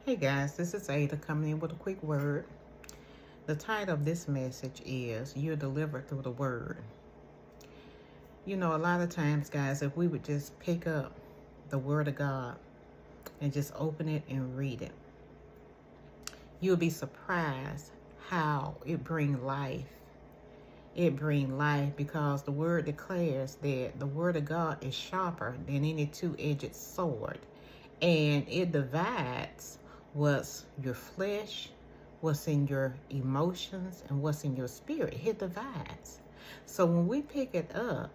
Hey guys, this is Ada coming in with a quick word. The title of this message is You're Delivered Through the Word. You know, a lot of times, guys, if we would just pick up the Word of God and just open it and read it, you'll be surprised how it brings life. It brings life because the Word declares that the Word of God is sharper than any two-edged sword, and it divides what's your flesh, what's in your emotions, and what's in your spirit. It divides. So when we pick it up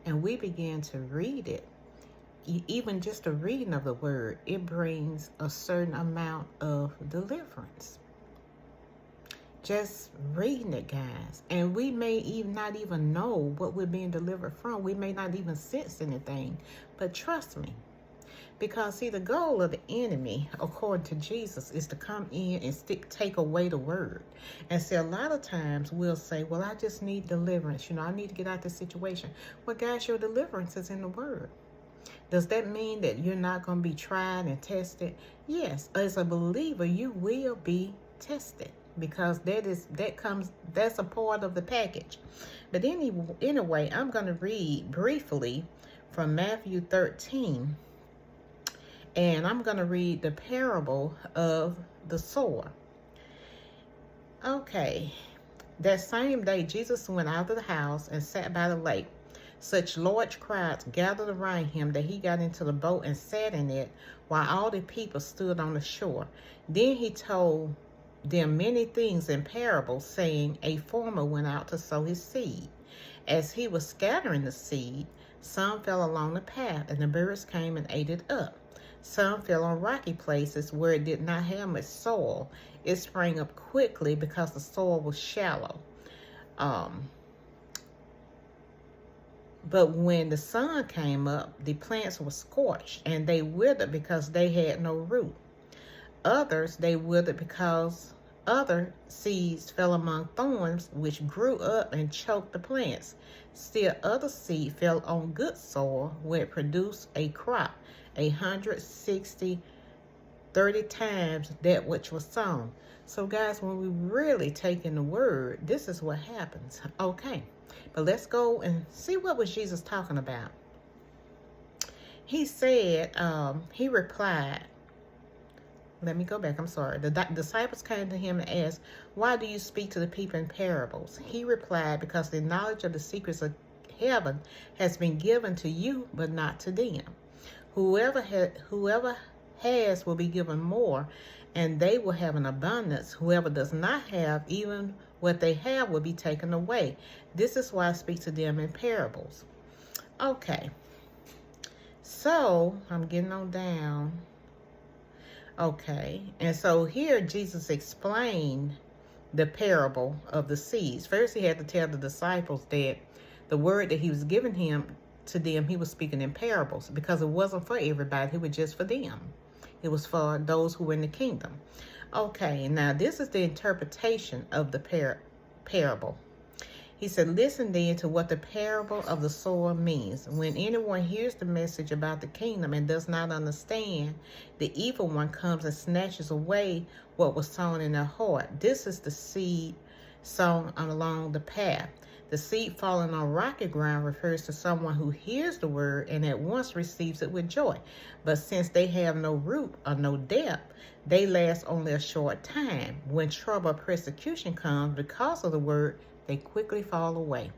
and we begin to read it, even just the reading of the word, it brings a certain amount of deliverance. Just reading it, guys. And we may even not even know what we're being delivered from. We may not even sense anything. But trust me, because, see, the goal of the enemy, according to Jesus, is to come in and take away the word. And see, a lot of times we'll say, well, I just need deliverance. I need to get out of this situation. Well, guys, your deliverance is in the word. Does that mean that you're not going to be tried and tested? Yes. As a believer, you will be tested because that's a part of the package. But anyway, I'm going to read briefly from Matthew 13. And I'm going to read the parable of the sower. Okay. That same day, Jesus went out of the house and sat by the lake. Such large crowds gathered around him that he got into the boat and sat in it while all the people stood on the shore. Then he told them many things in parables, saying, a farmer went out to sow his seed. As he was scattering the seed, some fell along the path, and the birds came and ate it up. Some fell on rocky places where it did not have much soil. It sprang up quickly because the soil was shallow. But when the sun came up, the plants were scorched, and they withered because they had no root. Others they withered because other seeds fell among thorns, which grew up and choked the plants. Still other seed fell on good soil, where it produced a crop, 160, 30 times that which was sown. So guys, when we really take in the word, this is what happens. Okay, but let's go and see what was Jesus talking about. He said, he replied, let me go back. I'm sorry. The disciples came to him and asked, why do you speak to the people in parables? He replied, because the knowledge of the secrets of heaven has been given to you, but not to them. Whoever has will be given more, and they will have an abundance. Whoever does not have, even what they have will be taken away. This is why I speak to them in parables. Okay. So, I'm getting on down. Okay, and so here Jesus explained the parable of the seeds. First, he had to tell the disciples that the word that he was giving to them, he was speaking in parables because it wasn't for everybody. It was just for them. It was for those who were in the kingdom. Okay, now this is the interpretation of the parable. He said, listen then to what the parable of the sower means. When anyone hears the message about the kingdom and does not understand, the evil one comes and snatches away what was sown in their heart. This is the seed sown along the path. The seed falling on rocky ground refers to someone who hears the word and at once receives it with joy. But since they have no root or no depth, they last only a short time. When trouble or persecution comes because of the word, they quickly fall away.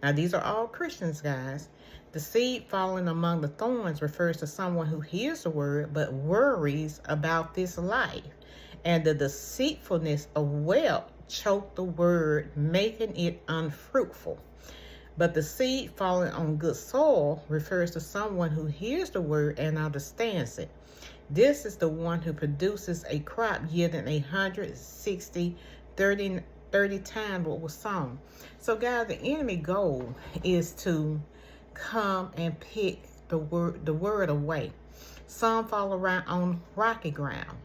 Now, these are all Christians, guys. The seed falling among the thorns refers to someone who hears the word but worries about this life. And the deceitfulness of wealth choke the word, making it unfruitful. But the seed falling on good soil refers to someone who hears the word and understands it. This is the one who produces a crop yielding 160, 30 times what was sown. So guys, the enemy goal is to come and pick the word away. Some fall around on rocky ground.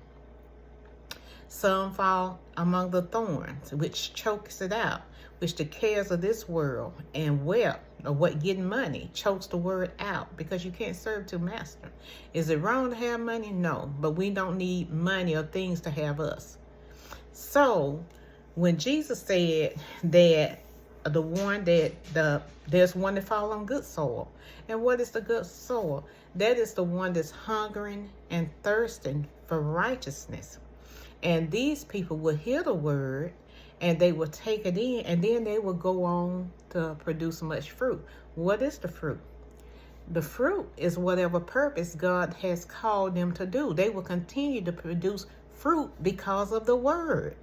Some fall among the thorns, which chokes it out. which the cares of this world and wealth, or what getting money, chokes the word out, because you can't serve two masters. Is it wrong to have money? No, but we don't need money or things to have us. So when Jesus said that there's one that fall on good soil, and what is the good soil? That is the one that's hungering and thirsting for righteousness. And these people will hear the word and they will take it in, and then they will go on to produce much fruit. What is the fruit? The fruit is whatever purpose God has called them to do. They will continue to produce fruit because of the word.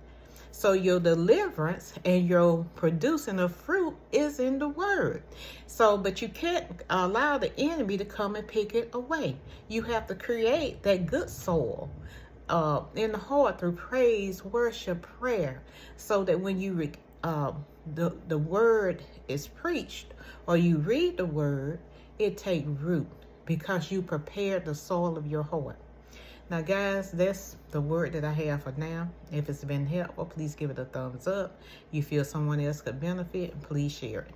So your deliverance and your producing of fruit is in the word. So, but you can't allow the enemy to come and pick it away. You have to create that good soil in the heart through praise, worship, prayer, so that when you the word is preached or you read the word, it take root because you prepared the soil of your heart. Now, guys, that's the word that I have for now. If it's been helpful, please give it a thumbs up. You feel someone else could benefit, please share it.